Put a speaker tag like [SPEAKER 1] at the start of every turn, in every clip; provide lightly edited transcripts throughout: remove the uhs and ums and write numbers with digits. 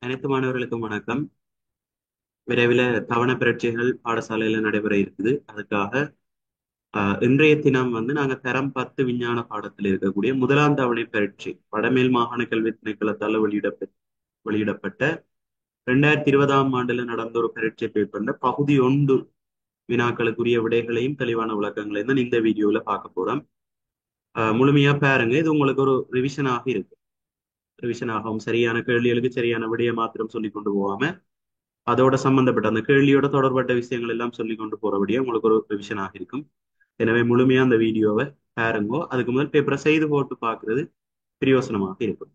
[SPEAKER 1] அனைத்து மாணவர்களுக்கும் வணக்கம். விரைவில் தவணை பரீட்சைகள் பாடசாலையில நடைபெற இருக்குது. அதுக்காக இன்றைய தினம் நாங்க தரம் 10 விஞ்ஞான பாடத்தில் இருக்கக்கூடிய முதலாம் தவணை பரீட்சை வடமேல் மாகாண கல்வி திணைக்களத்தால் வெளியிடப்பட்ட 2020ஆம் ஆண்டுல நடந்த ஒரு பரீட்சை பேப்பர்ல பகுதி 1 வினாக்களுக்குரிய விடைகளையும் தெளிவான விளக்கங்களையும் தான் இந்த வீடியோல பார்க்க போறோம். முழுமையா பாருங்க. இது உங்களுக்கு ஒரு ரிவிஷனாக இருக்கு. ரிவிஷன் ஆகும். சரியான கேள்விகளுக்கு சரியான விடையை மாத்திரம் சொல்லி கொண்டு போகாம அதோட சம்பந்தப்பட்ட அந்த கேள்வியோட தொடர்பட்ட விஷயங்கள் எல்லாம் சொல்லி கொண்டு போறபடியே உங்களுக்கு ஒரு ரிவிஷனாக இருக்கும். எனவே முழுமையா அந்த வீடியோவை பாருங்கோ. அதுக்கு முதல் பேப்பரை செய்து போட்டு பார்க்கிறது பிரயோசனமாக இருக்கும்.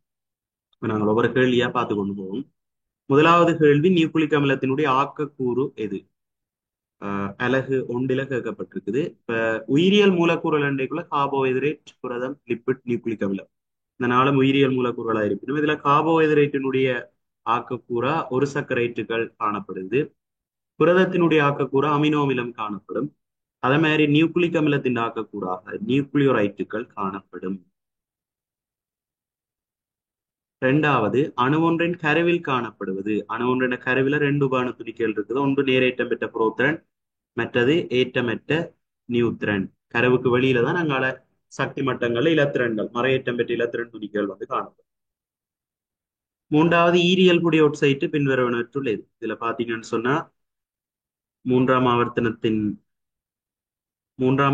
[SPEAKER 1] இப்ப நாங்கள் ஒவ்வொரு கேள்வியா பார்த்து கொண்டு போவோம். முதலாவது கேள்வி, நியூக்ளிக் அமிலத்தினுடைய ஆக்கக்கூறு எது? அலகு 1ல கேட்கப்பட்டிருக்குது. இப்ப உயிரியல் மூலக்கூறுகள் அண்டைக்குள்ள கார்போஹைட்ரேட், புரதம், லிப்பிட், நியூக்ளிக் அமிலம் இந்த நாளும் உயிரியல் மூலக்கூறுகளா இருப்பினும் இதுல கார்போஹைட்ரேட்டினுடைய ஆக்கக்கூறா ஒரு சர்க்கரைட்டுகள் காணப்படுது. புரதத்தினுடைய ஆக்கக்கூறு அமினோ அமிலம் காணப்படும். அதே மாதிரி நியூக்ளிக் அமிலத்தின் ஆக்கக்கூறாக நியூக்ளியோரைட்டுகள் காணப்படும். இரண்டாவது, அணு ஒன்றின் கருவில் காணப்படுவது. அணு ஒன்றின் கருவில 2 உபாணு துணிக்கைகள் இருக்குது. ஒன்று நேரேற்றம் பெற்ற புரோத்திரன், மற்றது ஏற்றமற்ற நியூத்திரன். கருவுக்கு வெளியில தான் நாங்கள சக்தி மட்டங்கள்ல இலத்திரன்கள், மறையேற்றம் பெற்ற இலத்திரன் துணிக்கைகள் காணப்படும். மூன்றாவது, ஈரியல் புடி ஒட்சைட்டு பின்வருவனவற்றுள்ளது. இதுல பாத்தீங்கன்னு சொன்னா மூன்றாம்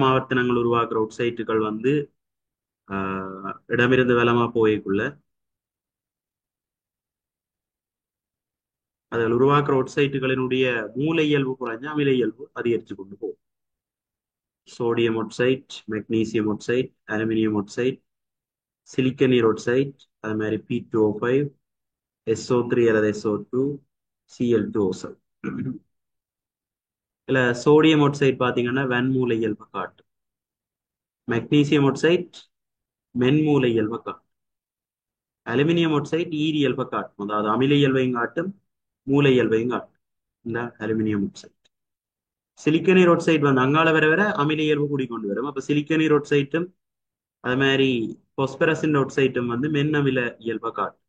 [SPEAKER 1] ஆவர்த்தனங்கள் உருவாக்குற ஒட்சைட்டுகள் இடமிருந்து வலமா போய்க்குள்ள அதில் உருவாக்குற ஒட்சைட்டுகளினுடைய மூல இயல்பு குறைஞ்சு அமில இயல்பு அதிகரிச்சு கொண்டு போகும். Sodium oxide, magnesium oxide, aluminium oxide, சிலிக்க நீர் ஒட்சைட், அது மாதிரி P2O5, SO3 அல்லது SO2, Cl2O7. இல்ல சோடியம் ஒட்சைட் பாத்தீங்கன்னா வெண்மூல இயல்பு காட்டும். மெக்னீசியம் ஒட்சைட் மென்மூல இயல்பு காட்டும். அலுமினியம் ஒட்சைட் ஈரி இயல்பை காட்டும். அதாவது அமில இயல்பையும் காட்டும், மூல இயல்பையும் காட்டும். இந்த அலுமினியம் ஒட்சைட். சிலிக்க நீர் ஒட்சைட் அங்கால வர வர அமில இயல்பு கூடிக்கொண்டு வரும். அப்ப சிலிக்க நீர் ஒட்சைட்டும் அது மாதிரி பொஸ்பரஸின் ஒட்சைட்டும் மென் அமில இயல்பை காட்டும்.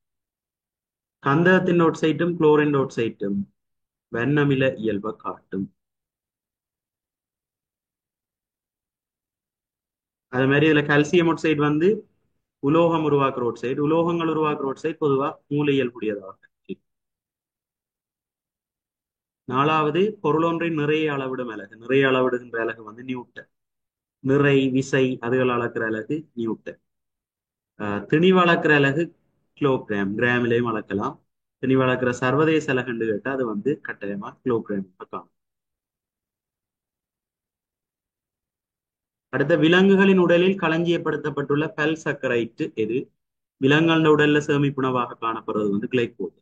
[SPEAKER 1] கந்தகத்தின் ஒட்சைட்டும் குளோரின் ஒட்சைட்டும் வெண்ணமில இயல்பை காட்டும். அது மாதிரி இதுல கால்சியம் ஒட்சைட் உலோகம் உருவாக்குற ஒட்சைட். உலோகங்கள் உருவாக்குற ஒட்சைட் பொதுவா மூல இயல்புடையதாக. நாலாவது, பொருளொன்றின் நிறைய அளவிடும் அலகு. நிறைய அளவிடுகின்ற அலகு நியூட்டன். நிறை, விசை அதுகள் அளக்கிற அலகு நியூட்டன். திணிவு அளக்கிற அலகு கிலோகிராம். கிராமிலையும் அளக்கலாம். திணிவு அளக்கிற சர்வதேச அலகுன்னு கேட்டா அது கட்டாயமா கிலோகிராம் காணும். அடுத்த, விலங்குகளின் உடலில் களஞ்சியப்படுத்தப்பட்டுள்ள பல் சக்கரைட்டு எது? விலங்குகளின் உடல்ல சேமிப்புணவாக காணப்படுறது கிளைகோல்.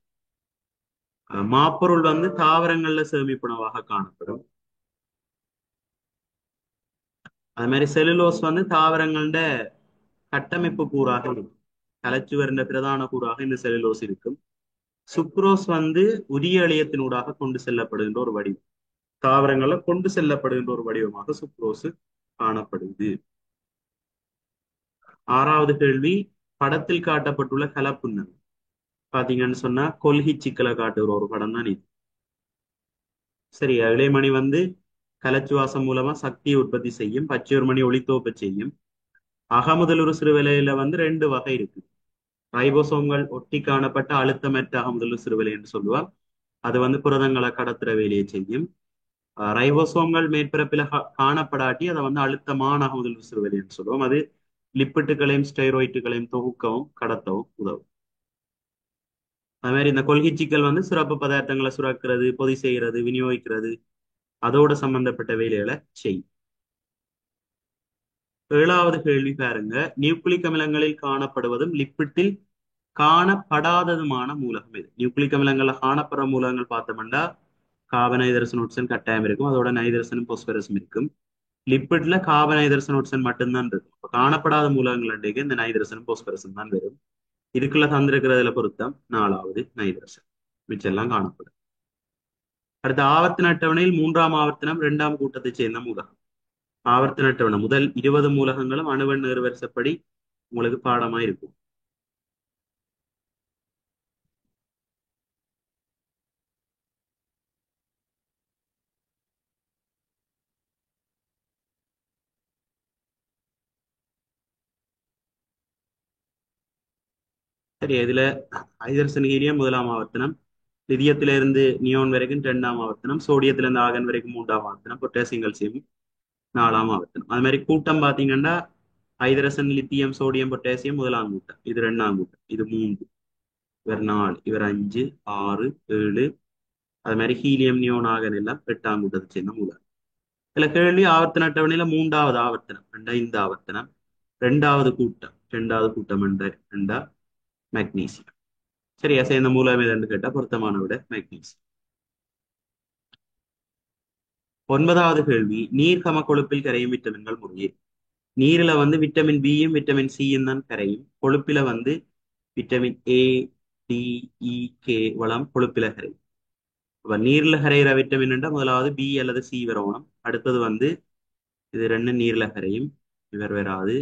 [SPEAKER 1] மாப்பொருள் தாவரங்கள்ல சேமிப்புணவாக காணப்படும். அது மாதிரி செலுலோஸ் தாவரங்கள கட்டமைப்பு கூறாக இருக்கும். கலைச்சு வருகின்ற பிரதான கூறாக இந்த செலுலோஸ் இருக்கும். சுக்ரோஸ் உரிய இழையத்தினூடாக கொண்டு செல்லப்படுகின்ற ஒரு வடிவம். தாவரங்கள்ல கொண்டு செல்லப்படுகின்ற ஒரு வடிவமாக சுக்ரோஸ் காணப்படுது. ஆறாவது கேள்வி, படத்தில் காட்டப்பட்டுள்ள கலப்புண்ணம் பாத்தீங்கன்னு சொன்னா கொல்கி சிக்கலை காட்டுகிற ஒரு படம் தான் இது. சரியா? இளைமணி கலச்சுவாசம் மூலமா சக்தியை உற்பத்தி செய்யும். பச்சையொரு மணி ஒளித்தோப்ப செய்யும். அகமுதலுறு சிறுவிலையில 2 வகை இருக்கு. ரைபோசோம்கள் ஒட்டி காணப்பட்ட அழுத்தமற்ற அகமுதலுறு சிறுவிலை என்று சொல்லுவார். அது புரதங்களை கடத்துற வேலையை செய்யும். ரைபோசோம்கள் மேற்பரப்பில காணப்படாட்டி அதை அழுத்தமான அகமுதலுறு சிறுவிலை என்று சொல்லுவோம். அது லிப்பிட்டுகளையும் ஸ்டெராய்டுகளையும் தொகுக்கவும் கடத்தவும் உதவும். அது மாதிரி இந்த கொள்கைச்சிக்கல் சிறப்பு பதார்த்தங்களை சுரக்கிறது, பொதி செய்கிறது, விநியோகிக்கிறது, அதோட சம்பந்தப்பட்ட வேலைகளை செய்யும். ஏழாவது கேள்வி பாருங்க, நியூக்ளிக் அமிலங்களில் காணப்படுவதும் லிப்பிட்டில் காணப்படாததுமான மூலகம் எது? நியூக்ளிக் அமிலங்கள்ல காணப்படுற மூலகங்கள் பார்த்தோம்னா கார்பன், ஹைட்ரஜன், ஒட்சன் கட்டாயம் இருக்கும். அதோட நைட்ரசனும் பாஸ்பரஸும் இருக்கும். லிப்பிட்ல கார்பன், ஹைட்ரஜன், ஒட்சன் மட்டும்தான் இருக்கும். காணப்படாத மூலகங்கள் அன்றைக்கு இந்த நைட்ரசனும் பாஸ்பரஸும் தான் வரும். இதுக்குள்ள தந்திருக்கிறதுல பொருத்தம் 4வது நைட்ரசன். மிச்செல்லாம் காணப்படும். அடுத்த, ஆவர்த்தன அட்டவணையில் 3ஆம் ஆவர்த்தனம் 2ஆம் கூட்டத்தை சேர்ந்த மூலகம். ஆவர்த்தன அட்டவணை முதல் 20 மூலகங்களும் அணுவெண் நேர்வரிசைப்படி உங்களுக்கு பாடமா இருக்கும். சரி, இதுல ஹைதரசன் ஹீலியம் முதலாம் ஆவர்த்தனம், லிதியத்திலிருந்து நியோன் வரைக்கும் இரண்டாம் ஆவர்த்தனம், சோடியத்திலிருந்து ஆகன் வரைக்கும் மூன்றாம் ஆவர்த்தனம், பொட்டாசியம் கல்சியம் நாலாம் ஆவர்த்தனம். அது மாதிரி கூட்டம் பாத்தீங்கன்னா ஹைதரசன் லித்தியம் சோடியம் பொட்டாசியம் முதலாம் கூட்டம், இது ரெண்டாம் கூட்டம், இது மூன்று, இவர் நாலு, இவர் அஞ்சு, ஆறு, ஏழு. அது மாதிரி ஹீலியம் நியோன் ஆகன் எல்லாம் எட்டாம் கூட்டத்தை சேர்ந்த மூலம். இதுல கேள்வி ஆவர்த்தன அட்டவணையில மூன்றாவது ஆவர்த்தனம் என்ற இந்த ஆவர்த்தனம் ரெண்டாவது கூட்டம் என்ற ரெண்டா மெக்னீசியம். சரியா, சேர்ந்த மூலம் எதுன்னு கேட்டா பொருத்தமான விட மெக்னீசியம். ஒன்பதாவது கேள்வி, நீர் சம கொழுப்பில் கரையும் விட்டமின்கள் முறையே. நீரில வந்து விட்டமின் பியும் விட்டமின் சியும் தான் கரையும். கொழுப்பில வந்து vitamin A, D, E, K வளம் கொழுப்பில கரையும். அப்ப நீர்ல கரையிற விட்டமின் முதலாவது பி அல்லது சி வரணும். அடுத்தது வந்து இது ரெண்டு நீர்ல கரையும், இவர் வராது,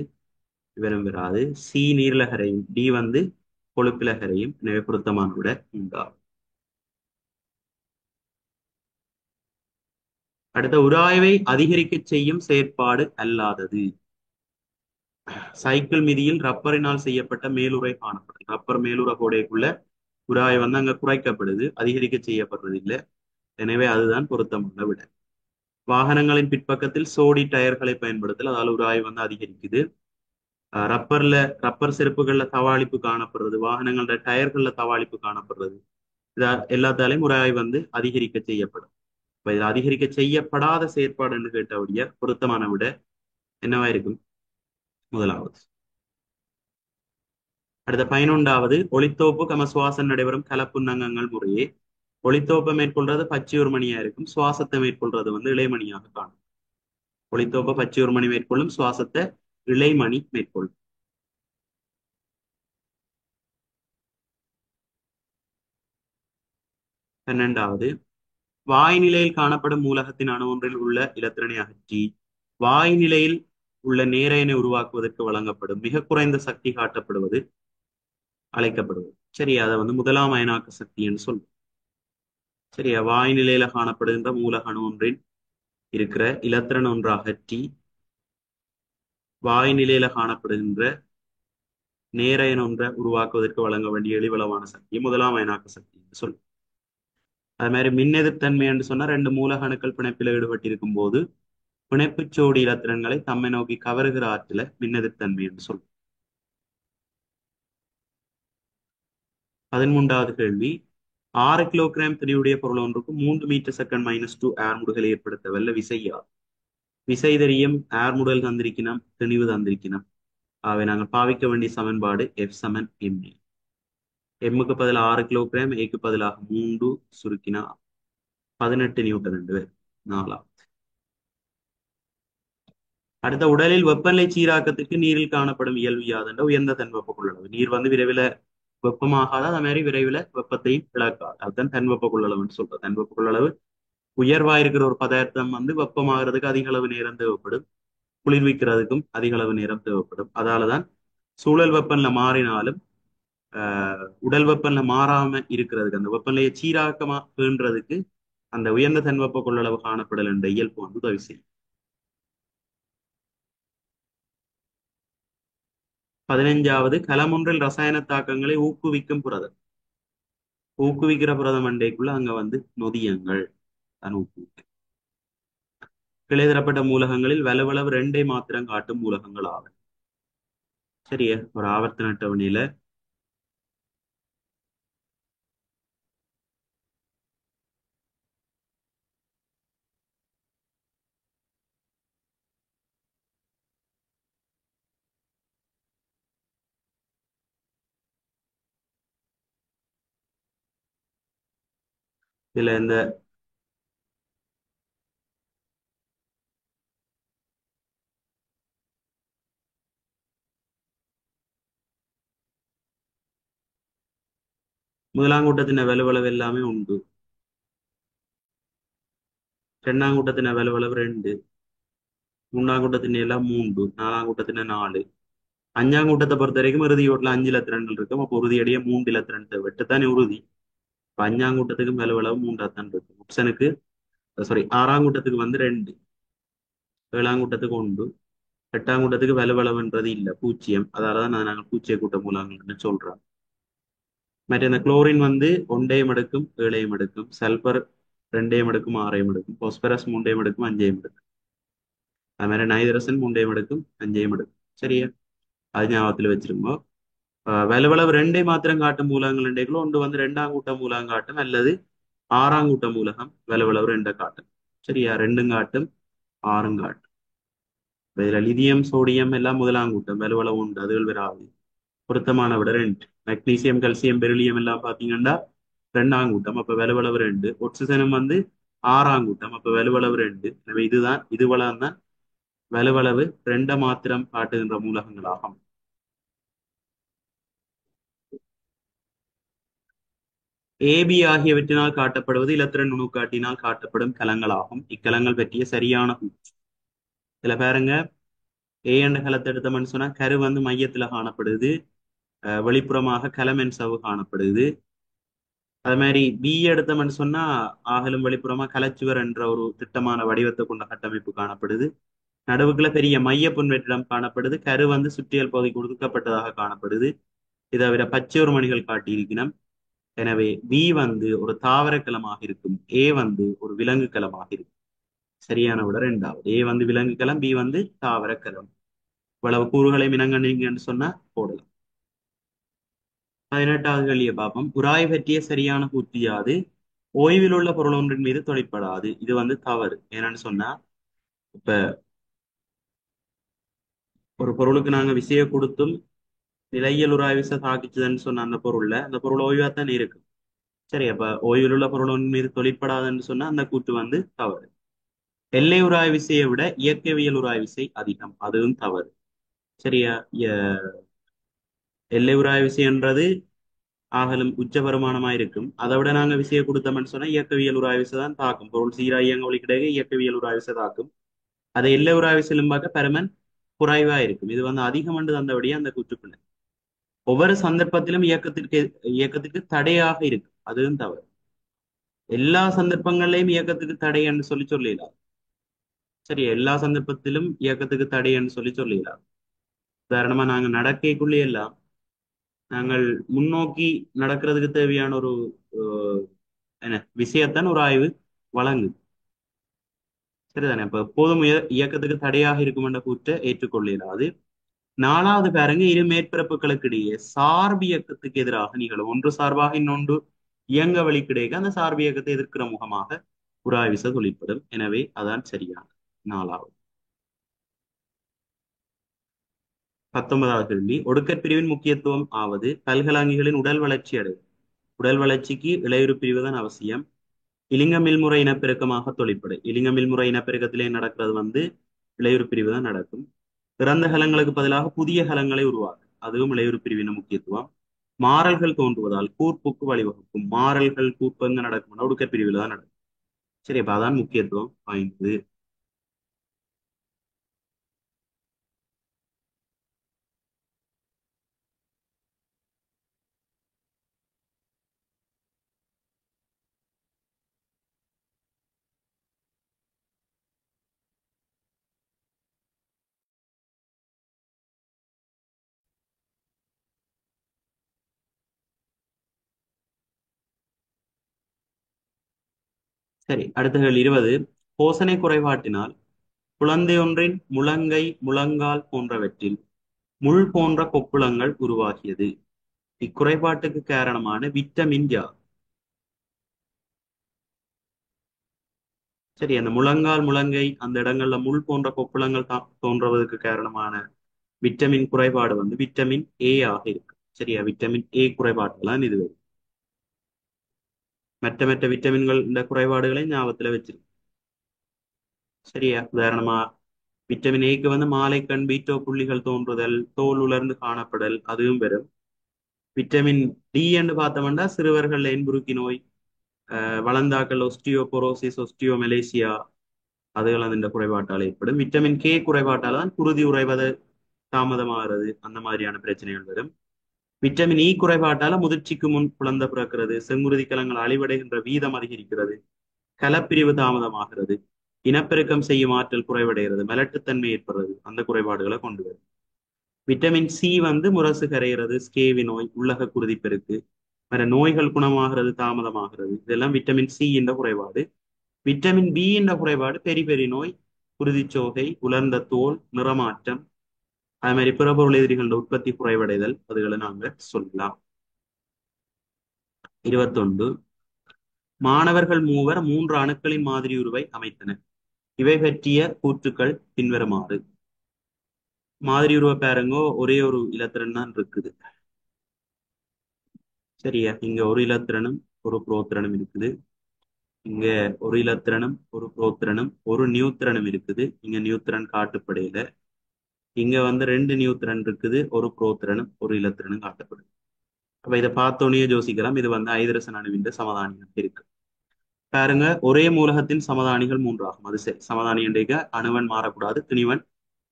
[SPEAKER 1] இவரும் வராது. சி நீர்ல கரையும், டி வந்து கொழுப்பில கரையும். எனவே பொருத்தமான விட உண்டாகும். அடுத்த உராய்வை அதிகரிக்க செய்யும் செயற்பாடு அல்லாதது. சைக்கிள் மிதியில் ரப்பரினால் செய்யப்பட்ட மேலுறை காணப்படுது. ரப்பர் மேலுறை கோடைக்குள்ள உராய் வந்து அங்க குறைக்கப்படுது, அதிகரிக்க செய்யப்படுறது இல்லை. எனவே அதுதான் பொருத்தமான விட. வாகனங்களின் பிற்பக்கத்தில் சோடி டயர்களை பயன்படுத்தல், அதால உராய் வந்து அதிகரிக்குது. ரப்பர்ல ரப்பர் செருப்புகள்ல தவாளிப்பு காணப்படுறது, வாகனங்களோட டயர்கள்ல தவாளிப்பு காணப்படுறது. இதா எல்லாத்தாலையும் உராய் வந்து அதிகரிக்க செய்யப்படும். இப்ப இதுல அதிகரிக்க செய்யப்படாத செயற்பாடுன்னு கேட்டவுடைய பொருத்தமான விட என்னவா இருக்கும்? முதலாவது. அடுத்த 11வது, ஒளித்தோப்பு சுவாசம் நடைபெறும் கலப்புன்னங்கங்கள் முறையே. ஒளித்தோப்பை மேற்கொள்றது பச்சையூர் மணியா இருக்கும், சுவாசத்தை மேற்கொள்றது வந்து இளைமணியாக காணும். ஒளித்தோப்பை பச்சையூர் மணி மேற்கொள்ளும், சுவாசத்தை இளைமணி மேற்கொள்ளும். 12வது, வாய் நிலையில் காணப்படும் மூலகத்தின் அணு ஒன்றில் உள்ள இலத்திரனை அகற்றி வாய் நிலையில் உள்ள நேரையனை உருவாக்குவதற்கு வழங்கப்படும் மிக குறைந்த சக்தி காட்டப்படுவது அழைக்கப்படுவது. சரி, அதை வந்து முதலாம் அயனாக்க சக்தி என்று சொல்லுவோம். சரியா, வாய் நிலையில காணப்படுகின்ற மூலக அணு ஒன்றில் இருக்கிற இலத்திரன் ஒன்று அகற்றி வாய் நிலையில காணப்படுகின்ற நேரையன் ஒன்றை உருவாக்குவதற்கு வழங்க வேண்டிய எளிவளவான சக்தி முதலாம் அயனாக்க சக்தி என்று சொல்லுவோம். அது மாதிரி மின்னெதிர்த்தன்மை என்று சொன்னா ரெண்டு மூலக அணுக்கள் பிணைப்பில் ஈடுபட்டிருக்கும் போது பிணைப்புச் சோடி இலத்திரன்களை தம்மை நோக்கி கவருகிற ஆற்றல மின்னெதிர்த்தன்மை என்று சொல்லுவோம். 13வது கேள்வி, 6 கிலோகிராம் திணிவுடைய பொருள் ஒன்றுக்கு 3 மீட்டர் செகண்ட் -2 ஏர் முடுகலை ஏற்படுத்த வல்ல விசையார். விசை தெரியும், ஏர் முடல் தந்திருக்கணும், திணிவு தந்திருக்கணும். அவை நாங்கள் பாவிக்க வேண்டிய சமன்பாடு எஃப் சமன் எம். எம்முக்கு பதில் 6 கிலோகிராம், ஏக்கு பதிலாக 3 சுருக்கினா 18 நியூட்டன் என்று நாலாம். அடுத்த, உடலில் வெப்பநிலை சீராக்கத்திற்கு நீரில் காணப்படும் இயல்பு யாதென்ற உயர்ந்த தன்வெப்ப கொள்ளளவு. நீர் வந்து விரைவில் வெப்பமாகாது, அதே மாதிரி விரைவில் வெப்பத்தையும் இழக்காது. அதுதான் தன்வெப்ப கொள்ளளவுன்னு சொல்றது. தன்வெப்ப கொள்ளளவு உயர்வா இருக்கிற ஒரு பதார்த்தம் வந்து வெப்பமாகறதுக்கு அதிக அளவு நேரம் தேவைப்படும், குளிர்விக்கிறதுக்கும் அதிக அளவு நேரம் தேவைப்படும். அதாலதான் சூழல் வெப்பநிலை மாறினாலும் உடல் வெப்பநிலை மாறாம இருக்கிறதுக்கு, அந்த வெப்பநிலையை சீராக்கமா பேணுறதுக்கு அந்த உயர்ந்த தன்வெப்ப கொள்ளளவு காணப்படல் என்ற இயல்பு வந்து உதவி செய்யும். 15வது, கலமொன்றில் ரசாயன தாக்கங்களை ஊக்குவிக்கும் புரதம். ஊக்குவிக்கிற புரதம் அண்டைக்குள்ள அங்க வந்து நொதியங்கள் தான் ஊக்குவிக்கும். கிளை தரப்பட்ட மூலகங்களில் வலுவளவு 2 மாத்திரம் காட்டும் மூலகங்கள் ஆகும். சரியா, ஒரு ஆவர்த்தன அட்டவணையில இதுல இந்த முதலாம் கூட்டத்தின வலுவளவு எல்லாமே உண்டு. இரண்டாம் கூட்டத்தின வலுவளவு 2, மூன்றாம் கூட்டத்தின எல்லாம் 3, நாலாம் கூட்டத்தின 4, அஞ்சாம் கூட்டத்தை பொறுத்த வரைக்கும் இறுதி ஓட்டுல 5 இலத்திரன்கள் இருக்கும். அப்போ உறுதியடைய 3 இலத்திரன் வெட்டுத்தானே உறுதி. இப்ப அஞ்சாம் கூட்டத்துக்கு வலுவளவு 3ஆத்தான் இருக்கும். ஆப்ஷனுக்கு சாரி, ஆறாம் கூட்டத்துக்கு வந்து 2, ஏழாம் கூட்டத்துக்கு 1, எட்டாம் கூட்டத்துக்கு வலுவளவுன்றது இல்ல, 0. அதாலதான் நாங்கள் பூச்சிய கூட்ட மூலங்கள்னு சொல்றோம். மற்ற இந்த குளோரின் வந்து ஒன்றையும் எடுக்கும் ஏழையும் எடுக்கும், சல்பர் ரெண்டையும் எடுக்கும் ஆறையும் எடுக்கும், பாஸ்பரஸ் மூன்றையும் எடுக்கும் அஞ்சையும் எடுக்கும். அது மாதிரி நைதரசன் மூன்றையும் எடுக்கும் அஞ்சையும் எடுக்கும். சரியா? அது ஞாபகத்துல வச்சிருக்கோம். வலுவளவு ரெண்டை மாத்திரம் காட்டும் மூலகங்கள் ரெண்டைக்குள்ள ஒன்று வந்து ரெண்டாம் கூட்ட மூலகம் காட்டும் அல்லது ஆறாம் கூட்ட மூலகம் வலுவளவு ரெண்டை காட்டும். சரியா? ரெண்டும் காட்டும் ஆறும் காட்டும். இதுல லிதியம் சோடியம் எல்லாம் முதலாம் கூட்டம் வலுவளவு உண்டு, அதுகள் வராது. பொருத்தமான விட ரெண்டு. மெக்னீசியம் கல்சியம் பெரிலியம் எல்லாம் பாத்தீங்கன்னா ரெண்டாம் கூட்டம், அப்ப வலுவளவு ரெண்டு. ஒட்சிசனும் வந்து ஆறாம் கூட்டம், அப்ப வலுவளவு ரெண்டு. எனவே இதுதான் இதுவளம் தான் வலுவளவு ரெண்டை மாத்திரம் காட்டுகின்ற மூலகங்களாகும். ஏபி ஆகியவற்றினால் காட்டப்படுவது இலத்திரன் நுணுக்காட்டினால் காட்டப்படும் கலங்களாகும். இக்கலங்கள் பற்றிய சரியான கூற்று. இதுல பாருங்க, ஏ என்ற கலத்தை எடுத்தோம்னு சொன்னா கரு வந்து மையத்துல காணப்படுது, வெளிப்புறமாக கலமென் சவ்வு காணப்படுது. அது மாதிரி பி எடுத்தோம்னு சொன்னா ஆகலும் வெளிப்புறமா கலச்சுவர் என்ற ஒரு திட்டமான வடிவத்தை கொண்ட கட்டமைப்பு காணப்படுது. நடுவுக்குள்ள பெரிய மைய புன்வெற்றிடம் காணப்படுது. கரு வந்து சுற்றியல் பகுதி கொடுக்கப்பட்டதாக காணப்படுது. இதை தவிர பச்சையோர் மணிகள் காட்டியிருக்கணும். எனவே பி வந்து ஒரு தாவர களமாக இருக்கும், ஏ வந்து ஒரு விலங்கு களமாக இருக்கும். சரியான விட ரெண்டாவது. ஏ வந்து விலங்கு களம், பி வந்து தாவர களம். இவ்வளவு கூறுகளை இனங்கண்டீங்கன்னு சொன்னா போடலாம். 18வது கேள்வியை பார்ப்போம். உராய் பற்றிய சரியான கூற்று யாது? ஓய்வில் உள்ள பொருள் ஒன்றின் மீது தொழிற்படாது. இது வந்து தவறு. என்னன்னு சொன்னா, இப்ப ஒரு பொருளுக்கு நாங்க விசைய கொடுத்தும் நிலையியல் உராய் விசை தாக்கிச்சுதுன்னு சொன்ன அந்த பொருள் ஓய்வா தான் இருக்கு. சரி, அப்ப ஓய்வில் உள்ள பொருள் ஒன்றின் மீது தொழிற்படாதுன்னு சொன்னா அந்த கூற்று வந்து தவறு. எல்லை உராய் விசையை விட இயக்கவியல் உராய் விசை அதிகம், அதுவும் தவறு. சரியா? எல்லை உராய் விசைன்றது ஆகலும் உச்ச வருமானமா இருக்கும். அதை விட நாங்க விசையை கொடுத்தோம்னு சொன்னா இயக்கவியல் உராய் விசை தான் தாக்கும். பொருள் சீரா இயங்க வழி கிடையாது, இயக்கவியல் உராய் விசை தாக்கும். அதை எல்லை உராய் விசையிலும் பார்க்க பெருமன் குறைவா இருக்கும். இது வந்து அதிகம் என்று தந்தபடியே அந்த கூற்றுக்குள்ள ஒவ்வொரு சந்தர்ப்பத்திலும் இயக்கத்துக்கு தடையாக இருக்கு, அதுவும் தவறு. எல்லா சந்தர்ப்பங்கள்லயும் இயக்கத்துக்கு தடை என்று சொல்லிடலாம். சரி, எல்லா சந்தர்ப்பத்திலும் இயக்கத்துக்கு தடை என்று சொல்லிடலாம். உதாரணமா நாங்க நடக்கைக்குள்ளே எல்லாம் நாங்கள் முன்னோக்கி நடக்கிறதுக்கு தேவையான ஒரு அஹ், என்ன விஷயத்தான் ஒரு ஆய்வு வழங்கு. சரிதானே? அப்ப எப்போதும் இயக்கத்துக்கு தடையாக இருக்கும் என்ற கூற்றை ஏற்றுக்கொள்ளலாது. நாலாவது பாருங்க, இரு மேற்பரப்புகளுக்கு இடையே சார்பு இயக்கத்துக்கு எதிராக நிகழும் ஒன்று சார்பாக இன்னொன்று இயங்க வழி கிடைக்க அந்த சார்பு இயக்கத்தை எதிர்க்கிற முகமாக உராய்விசை தொழிற்படும். எனவே அதான் சரியான நாலாவது. 19வது கேள்வி. ஒடுக்கற் பிரிவின் முக்கியத்துவம் ஆவது பல்கலாங்கிகளின் உடல் வளர்ச்சி அடைவு. உடல் வளர்ச்சிக்கு இளையுறு பிரிவு தான் அவசியம். இலிங்கமில்முறை இனப்பெருக்கமாக தொழிற்படு. இலிங்கமில்முறை இனப்பெருக்கத்திலே நடக்கிறது வந்து இளையுறு பிரிவு தான் நடக்கும். இறந்த கலங்களுக்கு பதிலாக புதிய கலங்களை உருவாக்கும், அதுவும் இளையுறு பிரிவின முக்கியத்துவம். மாறல்கள் தோன்றுவதால் கூர்ப்புக்கு வழிவகுக்கும். மாறல்கள் கூர்ப்பு எங்க நடக்கும்? ஒடுக்கற் பிரிவில் தான் நடக்கும். சரி, அப்ப அதான் முக்கியத்துவம் வாய்ந்தது. சரி, அடுத்த கேள்வி 20. போசனை குறைபாட்டினால் குழந்தை ஒன்றின் முழங்கை முழங்கால் போன்றவற்றில் முள் போன்ற கொப்புளங்கள் உருவாகியது. இக்குறைபாட்டுக்கு காரணமான விட்டமின் யாது? சரி, அந்த முழங்கால் முழங்கை அந்த இடங்கள்ல முள் போன்ற கொப்புளங்கள் தான் தோன்றுவதற்கு காரணமான விட்டமின் குறைபாடு வந்து விட்டமின் ஏ ஆக இருக்கு. சரியா? விட்டமின் ஏ குறைபாடுலாம் இது வரும். மற்ற மற்ற விட்டமின்கள் இந்த குறைபாடுகளை ஞாபகத்துல வச்சிருக்கு. சரியா? உதாரணமா விட்டமின் ஏக்கு வந்து மாலைக்கண் பீட்டோ புள்ளிகள் தோன்றுதல், தோல் உலர்ந்து காணப்படல், அதுவும் வரும். விட்டமின் டி என்று பார்த்தோம்னா சிறுவர்கள் என்புருக்கி நோய், வளர்ந்தாக்கள் ஒஸ்டியோபொரோசிஸ், ஒஸ்டியோமெலேசியா, அதுகள் அந்த குறைபாட்டால் ஏற்படும். விட்டமின் கே குறைபாட்டால் தான் குருதி உறைவது தாமதமாகிறது, அந்த மாதிரியான பிரச்சனைகள் வரும். விட்டமின் இ குறைபாட்டால முதிர்ச்சிக்கு முன் குழந்தை பிறக்கிறது, செங்குருதி கலங்கள் அழிவடைகின்ற வீதம் அதிகரிக்கிறது, கலப்பிரிவு தாமதமாகிறது, இனப்பெருக்கம் செய்யும் ஆற்றல் குறைவடைகிறது, மலட்டுத்தன்மை ஏற்படுறது, அந்த குறைபாடுகளை கொண்டு வரும். விட்டமின் சி வந்து முரசு கரைகிறது, ஸ்கேவி நோய், உள்ளக குருதி பெருக்கு, வேற நோய்கள் குணமாகிறது தாமதமாகிறது இதெல்லாம் விட்டமின் சி என்ற குறைபாடு. விட்டமின் பி என்ற குறைபாடு பெரி பெரி நோய், குருதிச்சோகை, உலர்ந்த தோல், நிறமாற்றம், அது மாதிரி பிறபொருள் எதிரிகளோட உற்பத்தி குறைவடைதல் அதுகளை நாங்க சொல்லலாம். 21. மாணவர்கள் மூவர் 3 அணுக்களின் மாதிரி உருவை அமைத்தனர். இவை பற்றிய கூற்றுக்கள் பின்வருமாறு. மாதிரி உருவ பாருங்கோ, ஒரே ஒரு இலத்திரன் தான் இருக்குது. சரியா, இங்க ஒரு இலத்திரனும் ஒரு புரோத்திரனும் இருக்குது. இங்க ஒரு இலத்திரனும் ஒரு புரோத்திரனும் ஒரு நியூத்திரனும் இருக்குது. இங்க நியூத்திரன் காட்டுப்படையில. இங்க வந்து 2 நியூத்திரன் இருக்குது, ஒரு புரோத்திரனும் ஒரு இலத்திரனும் காட்டப்படுது. அப்ப இதை பார்த்தோன்னே யோசிக்கலாம், இது வந்து ஐதரசன் அணுவின் சமதானியாக இருக்கு. பாருங்க, ஒரே மூலகத்தின் சமதானிகள் 3 ஆகும். அது சரி, சமதானி என்றைக்க அணுவன் மாறக்கூடாது, திணிவன்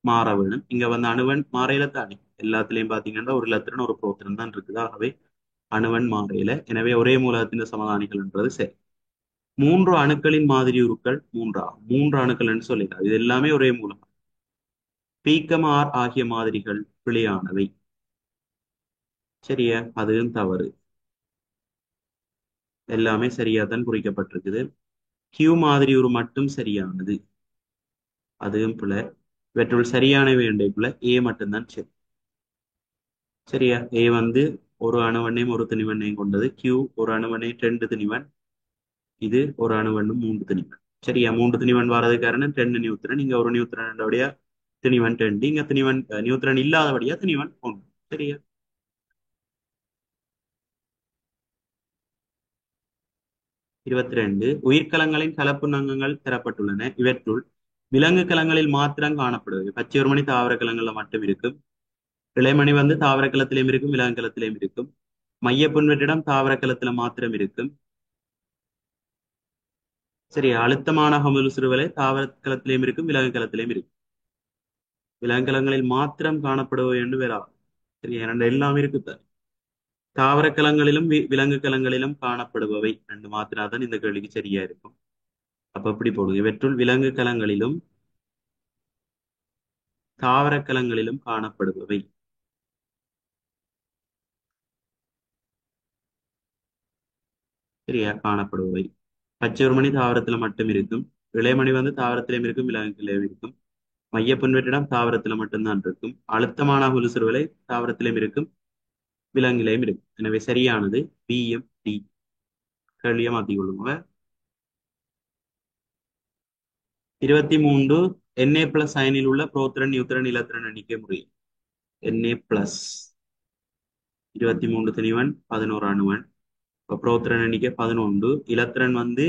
[SPEAKER 1] மாற வேணும். இங்க வந்து அணுவன் மாறையில தானே எல்லாத்துலயும் பாத்தீங்கன்னா ஒரு இலத்திரன் ஒரு புரோத்திரன் தான் இருக்குது. ஆகவே அணுவன் மாறையில, எனவே ஒரே மூலகத்தின் சமதானிகள்ன்றது சரி. 3 அணுக்களின் மாதிரி உருக்கள் 3 ஆகும். 3 அணுக்கள்னு சொல்லிட்டார், இது எல்லாமே ஒரே மூலகம். பீக்கம் ஆர் ஆகிய மாதிரிகள் பிழையானவை. சரியா, அதுவும் தவறு. எல்லாமே சரியா தான் குறிக்கப்பட்டிருக்குது. கியூ மாதிரி ஒரு மட்டும் சரியானது, அதுவும் பிழை. இவற்றுள் சரியானவை என்றைக்குள்ள ஏ மட்டும்தான் சரி. சரியா, ஏ வந்து ஒரு அணுவண்ணையும் ஒரு திணிவண்ணையும் கொண்டது. கியூ ஒரு அணுவண்ணை 2 திணிவன், இது ஒரு அணுவண்ணும் 3 திணிவன். சரியா, 3 திணிவன் வாரது காரணம் 2 நியூத்திரன், இங்க ஒரு நியூத்திரன் திணிவன் 2, இங்க திணிவன் நியூத்திரன் இல்லாதபடியா திணிவன் 1. சரியா. 22. உயிர்க்கலங்களின் கலப்புநங்கங்கள் தரப்பட்டுள்ளன. இவற்றுள் விலங்கு கலங்களில் மாத்திரம் காணப்படுவது. பச்சை ஒரு மணி தாவர கலங்கள்ல மட்டும் இருக்கும். இளைமணி வந்து தாவர கலத்திலையும் இருக்கும், விலங்கு கலத்திலையும் இருக்கும். மையப்புண் வெற்றிடம் தாவர கலத்துல மாத்திரம் இருக்கும். சரி, அழுத்தமான அகமுதல் சிறுவலை தாவர கலத்திலையும் இருக்கும், விலங்கு கலத்திலையும் இருக்கும். விலங்கு கலங்களில் மாத்திரம் காணப்படுவது என்று வேறா. சரி, இரண்டு எல்லாம் இருக்குது. தாவர கலங்களிலும் விலங்கு கலங்களிலும் காணப்படுபவை ரெண்டு மாத்திராதான் இந்த கேள்விக்கு சரியா இருக்கும். அப்ப எப்படி போடுங்க, இவற்றுள் விலங்கு கலங்களிலும் தாவர கலங்களிலும் காணப்படுபவை. சரியா, காணப்படுபவை. பச்சை ஒரு மணி தாவரத்துல மட்டும் இருக்கும். இளையமணி வந்து தாவரத்திலையும் இருக்கும், விலங்குகளிலும் இருக்கும். மையப்புண் வெற்றிடம் தாவரத்துல மட்டும்தான் இருக்கும். அழுத்தமான சிறுவலை தாவரத்திலையும் இருக்கும், விலங்கிலையும் இருக்கும். எனவே சரியானது பிஎம் டி. கேள்வியை மாத்திக் கொள்ளுங்க. 23. Na பிளஸ் அயனில் உள்ள புரோத்திரன் நியூத்திரன் இலத்திரன் எண்ணிக்கை முறை. Na plus 23 திணிவன் 11 அணுவன். இப்போ புரோத்திரன் எண்ணிக்கை 11. இலத்திரன் வந்து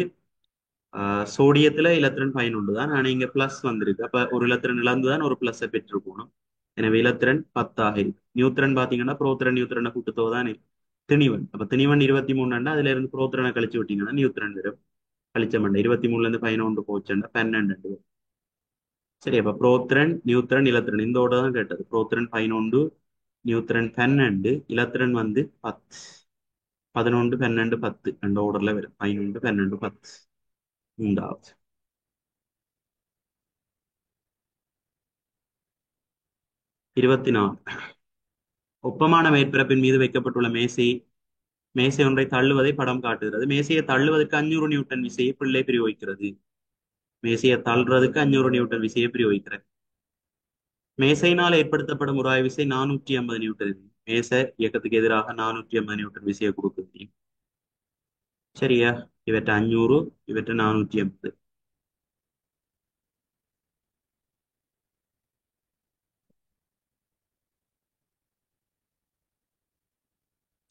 [SPEAKER 1] சோடியத்துல இலத்திரன் 11 தான், ஆனா இங்க பிளஸ் வந்திருக்கு. அப்ப ஒரு இலத்திரன் இழந்துதான் ஒரு பிளஸ் பெற்றுக்கணும். எனவே இலத்திரன் 10 இருக்கு. நியூத்திரன் பாத்தீங்கன்னா புரோத்திரன் நியூத்திரனை கூட்டுத்தொகை தானே திணிவன். அப்ப திணிவன் 23, அதுல இருந்து புரோத்திரனை கழிச்சு விட்டீங்கன்னா நியூத்திரன் வரும். கழிச்ச மண்டை 23ல இருந்து 11 போச்சுன்னா 12. சரி, அப்ப புரோத்திரன் நியூத்திரன் இலத்திரன் இந்த ஓட தான் கேட்டது. புரோத்திரன் 11, நியூத்திரன் 12, இலத்திரன் வந்து 10. 11 12 10 ரெண்டு ஓர்டர்ல வரும். 11 12 10 மூன்றாவது. 24. ஒப்பமான மேற்பரப்பின் மீது வைக்கப்பட்டுள்ள மேசை ஒன்றை தள்ளுவதை படம் காட்டுகிறது. மேசையை தள்ளுவதற்கு 500 நியூட்டன் விசையை பிள்ளை பிரயோகிக்கிறது. மேசையை தள்ளுறதுக்கு 500 நியூட்டன் விசையை பிரயோகிக்கிறது. மேசையினால் ஏற்படுத்தப்படும் உராய்வு விசை 450 நியூட்டன். மேசை இயக்கத்துக்கு எதிராக 450 நியூட்டன் விசையை கொடுக்குது. சரியா, இவற்றை 500, இவற்றை 450.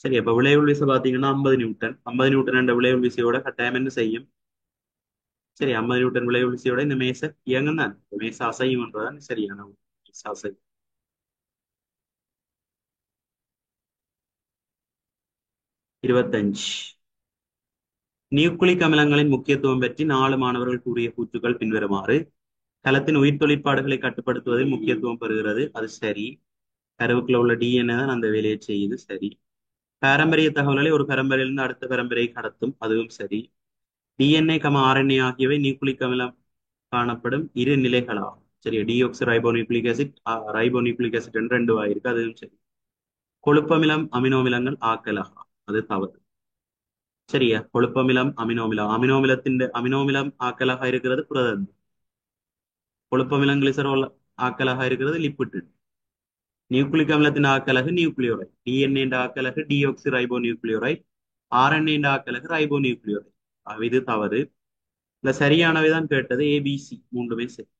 [SPEAKER 1] சரி, அப்ப விளைவுள் விசை பாத்தீங்கன்னா 50 நியூட்டன். 50 நியூட்டன் என்ற விளைவுள் விசையோட கட்டாயம் என்ன செய்யும்? சரி, 50 நியூட்டன் விளைவுள் விசையோட இந்த மேசை இயங்கும் தான். மேசை அசையும்ன்றதான் சரியான அசை. 25. நியூக்ளிக் அமிலங்களின் முக்கியத்துவம் பற்றி 4 மாணவர்கள் கூறிய கூற்றுக்கள் பின்வருமாறு. கலத்தின் உயிர் தொழிற்பாடுகளை கட்டுப்படுத்துவதில் முக்கியத்துவம் பெறுகிறது, அது சரி. கருவுக்குள்ள உள்ள டிஎன்ஏ தான் அந்த வேலையை செய்யுது, சரி. பாரம்பரிய தகவல்களை ஒரு பரம்பரையிலிருந்து அடுத்த பரம்பரை கடத்தும், அதுவும் சரி. டிஎன்ஏ ஆர்என்ஏ ஆகியவை நியூக்ளிக் அமிலம் காணப்படும் இரு நிலைகளாகும். சரி, டியோக்சி ரைபோநியூக்ளிக் ஆசிட் ரைபோநியூக்ளிக் ஆசிட் என்று 2 வாயிருக்கு, அதுவும் சரி. கொழுப்பமிலம் அமினோ அமிலங்கள் ஆக்கலாகும், அது தவறு. சரியா? கொழுப்பமிலம், அமினோமிலம். அமினோமிலம் ஆக்கலாக இருக்கிறது புரதம். கொழுப்பமிலம் கிளிசரோல் ஆக்கலாக இருக்கிறது லிப்பிட். நியூக்ளிக் அமிலத்தின் ஆக்கலகு நியூக்ளியோரைட். டிஎன்ஏ ஆக்கலகு டியோக்சி ரைபோ நியூக்ளியோரைட். ஆர்என்ஏ ஆக்கலகு ரைபோ நியூக்ளியோரைட். இது தவறு. இல்ல சரியானவைதான் கேட்டது. ஏபிசி மூன்றுமே சரி.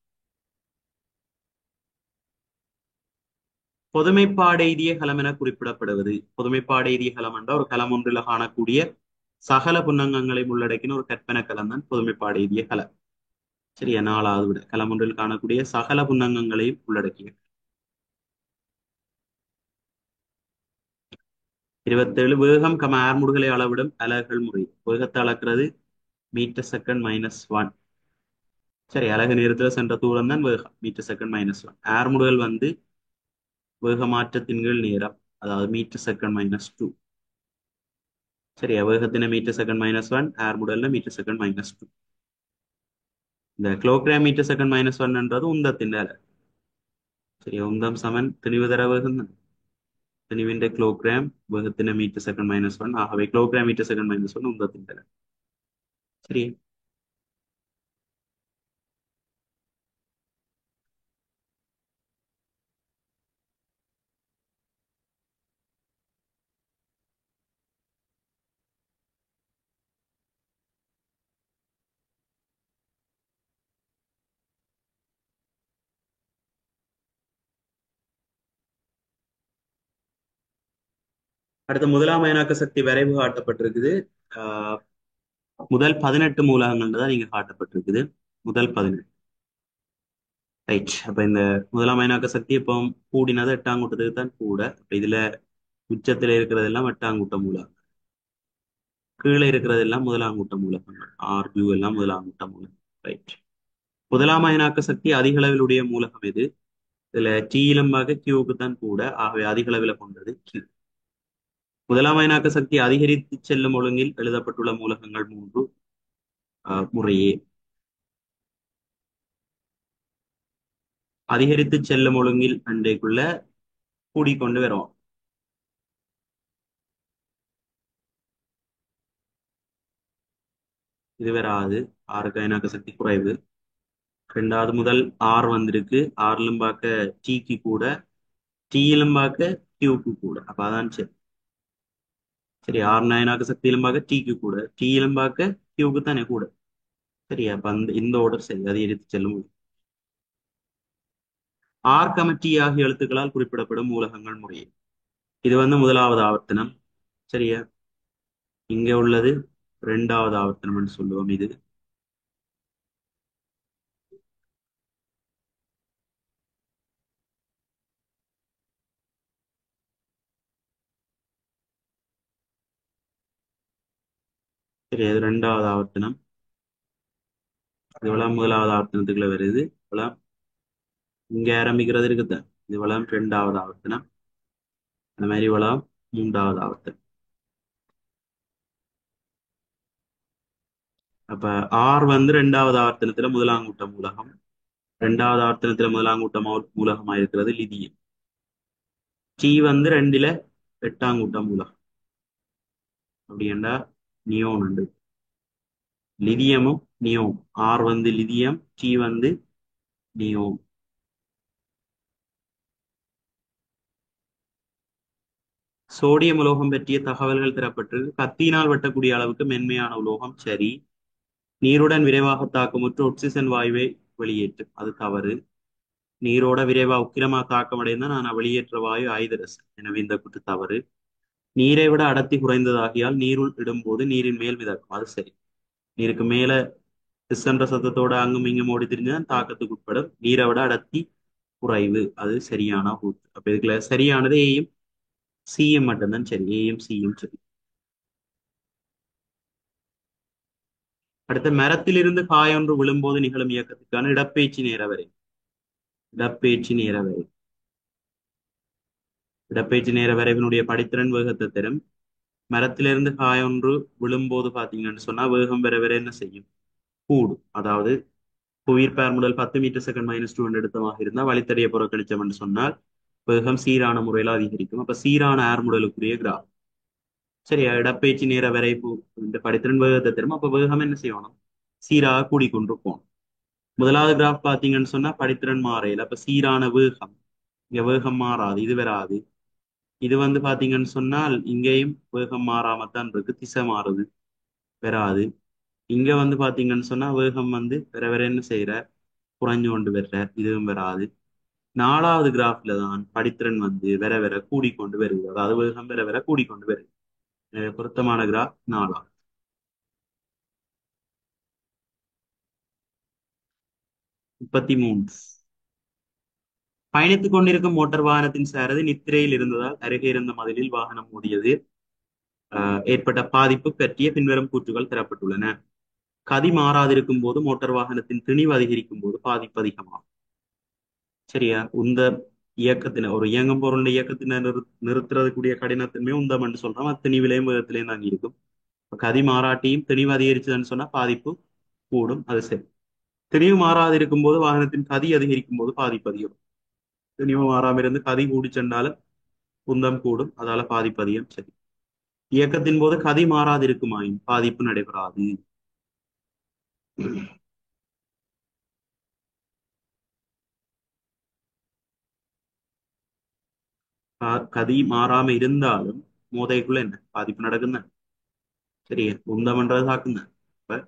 [SPEAKER 1] பொதுமைப்பாடெய்திய களம் என குறிப்பிடப்படுவது. பொதுமைப்பாடெய்திய களம் என்ற ஒரு களம் ஒன்றில் காணக்கூடிய சகல புன்னங்கங்களையும் உள்ளடக்கின ஒரு கற்பனை களம் தான் பொதுமைப்பாடெய்திய களம். சரியா? நாலாவது விட களம் ஒன்றில் காணக்கூடிய சகல புன்னங்கங்களையும் உள்ளடக்கிய. 27 வேகம் ஆர்முடுகளை அளவிடும் அலகுகள் முறை. வேகத்தை அளக்கிறது மீட்டர் செகண்ட் -1. சரி, அலகு நேரத்தில் சென்ற தூரம் தான் வேகம், மீட்டர் செகண்ட் -1. ஆர்முடுகள் வந்து வேக மாற்றத்தின் கீழ் நேரம், அதாவது மீட்டர் செகண்ட் -2. சரியா? வேகத்தின மீட்டர் செகண்ட் -1, ஆர்முடல்ல மீட்டர் செகண்ட் -2. இந்த கிலோகிராம் மீட்டர் செகண்ட் -1 என்றது உந்தத்தின் அலகு. சரியா? உந்தம் சமன் திணிவு தர வேகம் தான். திணிவின் கிலோகிராம் வேகத்தின மீட்டர் செகண்ட் -1. ஆகவே கிலோகிராம் மீட்டர் செகண்ட் -1 உந்தத்தின் அலகு. சரி. அடுத்த முதலாம் அயனாக்க சக்தி வரைவு காட்டப்பட்டிருக்குது. ஆஹ் முதல் 18 மூலகங்கள் தான் இங்க காட்டப்பட்டிருக்குது. முதல் 18. ரைட். அப்ப இந்த முதலாம் அயனாக்க சக்தி இப்போ கூடினது 8ஆம் கூட்டத்துக்கு தான் கூட. அப்ப இதுல உச்சத்துல இருக்கிறது எல்லாம் 8ஆம் கூட்ட மூலகம், கீழே இருக்கிறது எல்லாம் முதலாம் கூட்ட மூலகங்கள். ஆர்கியூ எல்லாம் முதலாம் கூட்ட மூலகம். ரைட். முதலாம் அயனாக்க சக்தி அதிக அளவிலுடைய மூலகம் எது? இதுல டி இலம்பாக கியூக்கு தான் கூட. ஆகவே அதிக அளவில் கொண்டது கியூ. முதலாம் அயனாக்க சக்தி அதிகரித்து செல்லும் ஒழுங்கில் எழுதப்பட்டுள்ள மூலகங்கள் மூன்று முறையே. அதிகரித்து செல்லும் ஒழுங்கில் அன்றைக்குள்ள கூடிக்கொண்டு வரும். இது வராது. ஆறுக்கு அயனாக்க சக்தி குறைவு. ரெண்டாவது முதல் ஆர் வந்திருக்கு. ஆறிலும் பார்க்க டிக்கு கூட, டியிலும் பார்க்க கியூக்கு கூட. அப்ப அதான் சரி. சரி, ஆர் அயனாக்க சக்தியிலும் பார்க்க டிக்கு கூட, டியிலும் பார்க்க கியூக்கு தானே கூட. சரி, அப்ப இந்த ஆர்டர் சரி. அதிகரித்து செல்லும் ஆர் கமிட்டி ஆகிய எழுத்துக்களால் குறிப்பிடப்படும் மூலகங்கள் முறையே. இது வந்து முதலாவது ஆவர்த்தனம். சரியா? இங்க உள்ளது இரண்டாவது ஆவர்த்தனம் சொல்லுவோம். இது சரி, அது இரண்டாவது ஆவர்த்தனம். இவ்வளவு முதலாவது ஆவர்த்தனத்துக்குள்ள வருது. இவ்வளவு இங்க ஆரம்பிக்கிறது இருக்குத. இது இவ்வளவு இரண்டாவது ஆவர்த்தனம். அந்த மாதிரி இவ்வளவு மூன்றாவது ஆவர்த்தனம். அப்ப ஆர் வந்து இரண்டாவது ஆவர்த்தனத்துல முதலாங்கூட்ட மூலகம். இரண்டாவது ஆவர்த்தனத்துல முதலாங்கூட்ட மூலகமா இருக்கிறது லிதியம். டி வந்து ரெண்டுல எட்டாங்கூட்ட மூலகம். அப்படின்னா நியோன் உண்டு. லிதியமும் நியோன். ஆர் வந்து லிதியம், டி வந்து நியோன். சோடியம் உலோகம் பற்றிய தகவல்கள் தரப்பட்டு கத்தியினால் வெட்டக்கூடிய அளவுக்கு மென்மையான உலோகம். சரி. நீருடன் விரைவாக தாக்கமுற்று ஆக்சிஜன் வாயுவை வெளியேற்றும். அது தவறு. நீரோட விரைவா உக்கிரமா தாக்கமடைந்தா நான் வெளியேற்ற வாயு ஐதரசன். எனவே இந்த கூற்று தவறு. நீரை விட அடர்த்தி குறைந்ததாகியால் நீருள் இடும்போது நீரின் மேல் மிதக்கும். அது சரி. நீருக்கு மேல என்ற சத்தத்தோட அங்கும் இங்கும் ஓடி திரிஞ்சுதான் தாக்கத்துக்கு உட்படும். நீரை விட அடர்த்தி குறைவு. அது சரியான கூற்று. அப்ப இதுக்குள்ள சரியானது ஏயும் சியும் மட்டும்தான் சரி. ஏயும் சியும் சரி. அடுத்த மரத்திலிருந்து காயொன்று விழும்போது நிகழும் இயக்கத்துக்கான இடப்பெயர்ச்சி நேர வரை. இடப்பெயர்ச்சி நேர வரை. இடப்பெயர்ச்சி நேர வரைவினுடைய படித்திறன் வேகத்தை தரும். மரத்திலிருந்து காயொன்று விழும்போது பாத்தீங்கன்னு சொன்னா வேகம் வர வர என்ன செய்யும்? கூடும். அதாவது புவியீர்ப்பார் முதல் 10 மீட்டர் செகண்ட் -2 எடுத்தமாக இருந்தால் வழித்தடைய புறக்கணிச்சோம் என்று சொன்னால் வேகம் சீரான முறையில் அதிகரிக்கும். அப்ப சீரான ஆர் முடலுக்குரிய கிராஃப். சரியா? இடப்பெயர்ச்சி நேர விரைப்பு இந்த படித்திறன் வேகத்தை தரும். அப்ப வேகம் என்ன செய்யணும்? சீராக கூடிக்கொண்டு போகணும். முதலாவது கிராஃப் பாத்தீங்கன்னு சொன்னா படித்திறன் மாறையில் அப்ப சீரான வேகம், இங்க வேகம் மாறாது, இது வராது. இது வந்து பாத்தீங்கன்னு சொன்னால் இங்கேயும் வேகம் மாறாமத்தான் இருக்கு, திசை மாறுது, வராது. இங்க வந்து பாத்தீங்கன்னு சொன்னா வேகம் வந்து வேற வேற என்ன செய்யற, குறைஞ்சு கொண்டு வர்ற, இதுவும் வராது. நாலாவது கிராஃப்ல தான் படித்திறன் வந்து வேற வேற கூடிக்கொண்டு வருது, அதாவது வேகம் வேற வேற கூடிக்கொண்டு வருது. பொருத்தமான கிராஃப் நாலாம். 33. பயணித்துக் கொண்டிருக்கும் மோட்டார் வாகனத்தின் சாரதி நித்திரையில் இருந்ததால் அருகே இருந்த மதிலில் வாகனம் மோதியது. ஏற்பட்ட பாதிப்பு பற்றிய பின்வரும் கூற்றுகள் தரப்பட்டுள்ளன. கதி மாறாதிருக்கும் போது மோட்டார் வாகனத்தின் திணிவு அதிகரிக்கும் போது பாதிப்பு அதிகமாகும். சரியா? உந்த இயக்கத்தின ஒரு இயங்கும் பொருள் இயக்கத்தின நிறுத்துறதுக்குரிய கடினத்தன்மை உந்தம் என்று சொல்றோம். அது திணிவிலையும் வேகத்திலையும் தாங்கி இருக்கும். இப்ப கதி மாறாட்டியும் திணிவு அதிகரிச்சதுன்னு சொன்னா பாதிப்பு கூடும். அது சரி. திணிவு மாறாதிருக்கும் போது வாகனத்தின் கதி அதிகரிக்கும் போது பாதிப்பு அதிகம். திணிவு மாறாம இருந்து கதி கூடி சென்றாலும் உந்தம் கூடும், அதால பாதிப்பு அதிகம். சரி. இயக்கத்தின் போது கதி மாறாதிருக்குமாயின் பாதிப்பு நடைபெறாது. கதி மாறாம இருந்தாலும் மோதைக்குள்ள என்ன பாதிப்பு நடக்குன்னு. சரி, உந்தம்ன்றது தாக்குங்க. இப்ப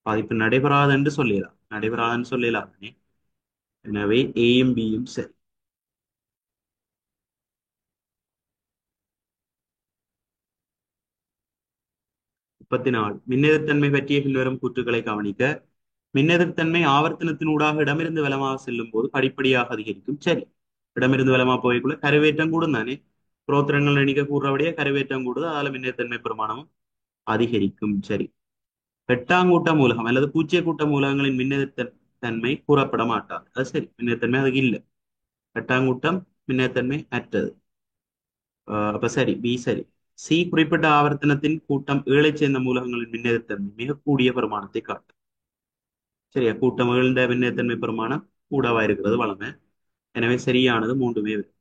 [SPEAKER 1] பாதிப்பு நடைபெறாது என்று சொல்லலாம், நடைபெறாதுன்னு சொல்லலாம். எனவே ஏயும் பியும் சரி. 34. மின்னெதிர்த்தன்மை பற்றிய பின்வரும் கூற்றுக்களை கவனிக்க. மின்னெதிர்த்தன்மை ஆவர்த்தனத்தினூடாக இடமிருந்து வலமாக செல்லும் போது படிப்படியாக அதிகரிக்கும். சரி. இடமிருந்து வலமா போய்க்குள்ள கருவேற்றம் கூடும் தானே. புரோத்திரங்கள் எண்ணிக்கை கூடுறபடியே கருவேற்றம் கூடுது, அதால மின்னெதிர்த்தன்மை பிரமாணமும் அதிகரிக்கும். சரி. எட்டாங்கூட்ட மூலகம் அல்லது பூச்சிய கூட்ட மூலகங்களின் மின்னெதிர்த்தன்மை கூறப்பட மாட்டாது. அது சரி, மின்னெதிர்த்தன்மை அதுக்கு இல்லை. எட்டாங்கூட்டம் மின்னேத்தன்மை அற்றது. அப்ப சரி, பி சரி. சி குறிப்பிட்ட ஆவர்த்தனத்தின் கூட்டம் ஏழைச் சேர்ந்த மூலகங்களின் மின்னேத்தன்மை மிக கூடிய பெருமானத்தை காட்டும். சரியா? கூட்டம் ஏழ்ந்த மின்னேத்தன்மை பெருமானம் கூடவா இருக்கிறது வளமை. எனவே சரியானது மூன்றுமே வரும்.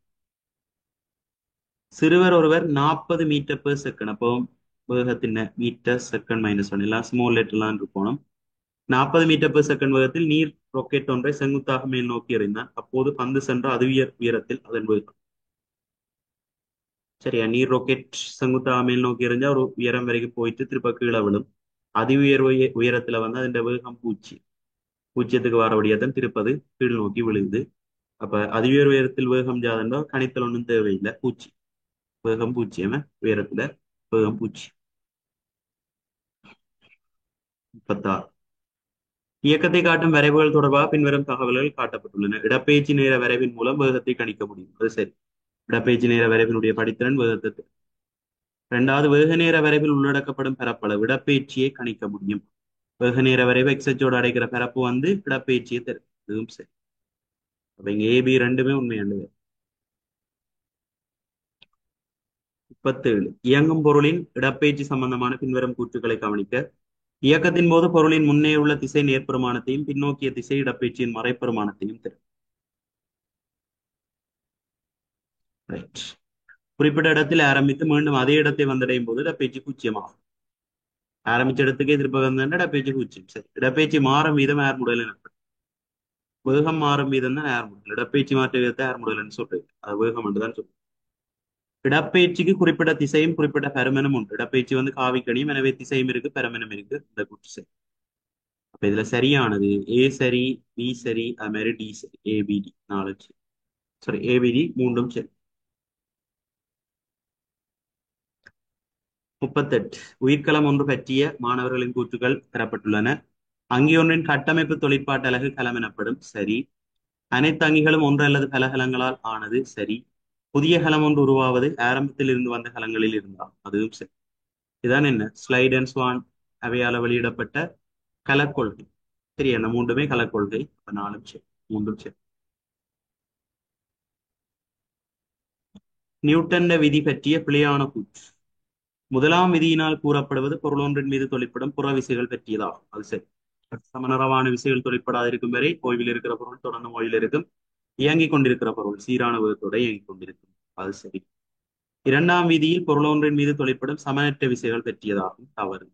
[SPEAKER 1] சிறுவர் ஒருவர் 40 மீட்டர் பெர் செகண்ட், அப்போ வேகத்தின் மீட்டர் செகண்ட் -1 எல்லாம் ஸ்மால் லெட்டர்லாம் இருக்கணும். 40 மீட்டர் பெர் செகண்ட் வேகத்தில் நீர் ராக்கெட் ஒன்றை செங்குத்தாக மேல் நோக்கி எறிந்தான். அப்போது பந்து சென்ற அது உயரத்தில் அதன் வேகம். சரியா? நீர் ராக்கெட் செங்குத்தாக மேல் நோக்கி எறிஞ்சா ஒரு உயரம் வரைக்கும் போயிட்டு திருப்ப கீழே விழும். அதி உயரத்துல வந்து அதன் வேகம் பூஜ்ஜியத்துக்கு வாரபடியாதான் திருப்பது கீழ் நோக்கி விழுகுது. அப்ப அதி உயரத்தில் வேகம் ஜாதண்டோ கணித்தல் ஒன்றும் தேவையில்லை, பூச்சி வேகம் பூஜ்ஜியம், உயரத்துல வேகம் பூஜ்ஜியம். 36. இயக்கத்தை காட்டும் வரைவுகள் தொடர்பாக பின்வரும் தகவல்கள் காட்டப்பட்டுள்ளன. இடப்பெயர்ச்சி நேர வரைவின் மூலம் வேகத்தை கணிக்க முடியும். அது சரி. இடப்பெயர்ச்சி நேர வரைவினுடைய படித்திறன் வேகத்தை. இரண்டாவது, வேக நேர வரைவில் உள்ளடக்கப்படும் பரப்பளவு இடப்பெயர்ச்சியை கணிக்க முடியும். வெகு நேர வரைவு எக்ஸச்சோடு அடைக்கிற பரப்பு வந்து இடப்பெயர்ச்சியை தரும். இதுவும் சரி. அப்ப இங்க ஏபி ரெண்டுமே உண்மையானது. 37. இயங்கும் பொருளின் இடப்பெயர்ச்சி சம்பந்தமான பின்வரும் கூற்றுக்களை கவனிக்க. இயக்கத்தின் போது பொருளின் முன்னே உள்ள திசை நேர்பெருமானத்தையும் பின்னோக்கிய திசை இடப்பெயர்ச்சியின் மறைப்பெருமானத்தையும் தரும். ரைட். குறிப்பிட்ட இடத்தில் ஆரம்பித்து மீண்டும் அதே இடத்தை வந்தடையும் போது இடப்பெயர்ச்சி பூஜ்ஜியமாகும். ஆரம்பிச்ச இடத்துக்கே திருப்ப வந்த இடப்பெயர்ச்சி பூஜ்ஜியம். சரி. இடப்பெயர்ச்சி மாறும் வீதம் ஏர் முடல் எனப்படும். வேகம் மாறும் வீதம் தான் ஏர் முடல். இடப்பெயர்ச்சி மாற்ற வீதத்தை ஏர் முடல்னு சொல்றது, அது வேகம் என்றுதான் சொல்றது. இடப்பெயர்ச்சிக்கு குறிப்பிட்ட திசையும் குறிப்பிட்ட பெருமனும் உண்டு. இடப்பெயர்ச்சி வந்து காவிக்கணியும், எனவே திசையும் இருக்கு, பெருமனும் இருக்கு. இந்த கூற்று சரி. அப்ப இதுல சரியானது ஏ சரி, பி சரி, அது மாதிரி டி சரி. ஏபிடி 4 சரி. சாரி, ஏபிடி மூன்றும் சரி. 38. உயிர்க்கலம் ஒன்று பற்றிய மாணவர்களின் கூற்றுகள் தரப்பட்டுள்ளன. அங்கி ஒன்றின் கட்டமைப்பு தொழிற்பாட்டு அலகு கலம் எனப்படும். சரி. அனைத்து அங்கிகளும் ஒன்று அல்லது பல கலங்களால் ஆனது. சரி. புதிய கலம் ஒன்று உருவாவது ஆரம்பத்தில் இருந்து வந்த கலங்களில் இருந்தால் அதுவும் சரி. இதான் என்ன ஸ்லைட் அண்ட் ஸ்வான் அவையால வெளியிடப்பட்ட கலக்கொள்கை. சரி, என்ன மூன்றுமே கலக்கொள்கை. அப்ப நாலும் சரி, மூன்றும் சரி. நியூட்டன் விதி பற்றிய பிழையான கூற்று. முதலாம் விதியினால் கூறப்படுவது பொருளொன்றின் மீது தொழிற்படும் புற விசைகள் பற்றியதாகும். அது சரி. சமநரவான விசைகள் தொழிற்படாதிருக்கும் வரை ஓய்வில் இருக்கிற பொருள் தொடர்ந்து ஓய்வில் இருக்கும். இயங்கிக் கொண்டிருக்கிற பொருள் சீரான வேகத்தோட இயங்கிக் கொண்டிருக்கும். அது சரி. இரண்டாம் விதியில் பொருளொன்றின் மீது தொழிற்படும் சமனற்ற விசைகள் பற்றியதாகும். தவறு.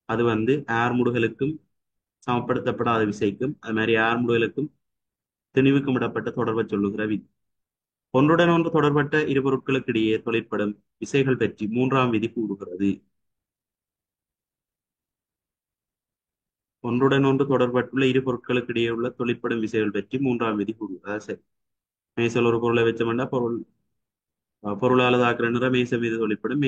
[SPEAKER 1] அது வந்து ஆர்முடுகளுக்கும் சமப்படுத்தப்படாத விசைக்கும் அது மாதிரி ஆர்முடுகளுக்கும் திணிவுக்கும் இடப்பட்ட தொடர்பை சொல்லுகிற விதி. ஒன்றுடன் ஒன்று தொடர்பட்ட இரு பொருட்களுக்கு இடையே தொழிற்படும் விசைகள் பற்றி மூன்றாம் விதி கூறுகிறது. ஒன்றுடன் ஒன்று தொடர்பட்டுள்ள இரு பொருட்களுக்கு இடையே உள்ள தொழிற்படும் விசைகள் பற்றி மூன்றாம் விதி கூறுகிறது. அதான் சரி. மேசையில் ஒரு பொருளை வச்சோம்னா பொருளால் தாக்குற நிற மேசை மீது தொழிற்படும்.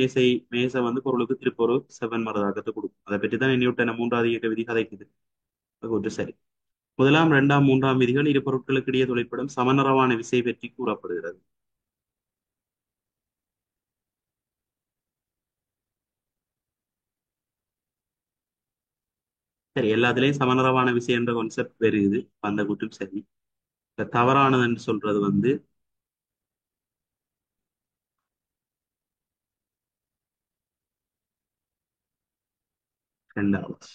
[SPEAKER 1] மேசை வந்து பொருளுக்கு திருப்ப ஒரு செவன் மரதாக்கத்தை கொடுக்கும். அதை பற்றி தான் நியூட்டன மூன்றாவது இயக்க விதி கதைக்குது. அது கொஞ்சம் சரி. முதலாம், இரண்டாம், மூன்றாம் விதிகள் இரு பொருட்களுக்கு இடையே தொழிற்படும் சமநிறவான விசை பற்றி கூறப்படுகிறது. சரி, எல்லாத்துலயும் சமநிறவான விசை என்ற கான்செப்ட் வருது. அந்த கூட்டும் சரி. இப்ப தவறானது என்று சொல்றது வந்து இரண்டாவது.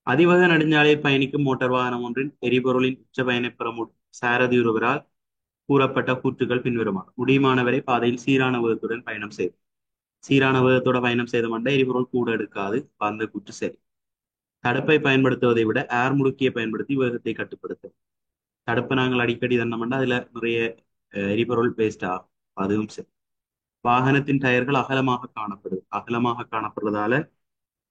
[SPEAKER 1] அதிவேக நெடுஞ்சாலையில் பயணிக்கும் மோட்டார் வாகனம் ஒன்றின் எரிபொருளின் உச்ச பயணப் பெற சாரதி ஒருவரால் கூறப்பட்ட கூற்றுகள் பின்வருமாறு. முடியுமானவரை பாதையில் சீரான வேகத்துடன் பயணம் செய்யும். சீரான வேகத்தோட பயணம் செய்தோம்னா எரிபொருள் கூட எடுக்காது. அந்த கூற்று சரி. தடுப்பை பயன்படுத்துவதை விட ஏர் முடுக்கியை பயன்படுத்தி வேகத்தை கட்டுப்படுத்தும். தடுப்பை நாங்கள் அடிக்கடி தந்தோம்னா அதுல நிறைய எரிபொருள் வேஸ்ட் ஆகும். அதுவும் சரி. வாகனத்தின் டயர்கள் அகலமாக காணப்படுது. அகலமாக காணப்படுறதால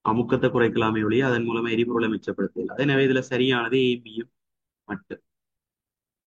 [SPEAKER 1] அமுக்கத்தை குறைக்கலாமே ஒழிய அதன் மூலமா எரிபொருளை மிச்சப்படுத்தல. அதே எனவே இதுல சரியானது ஏபியும் மட்டும்.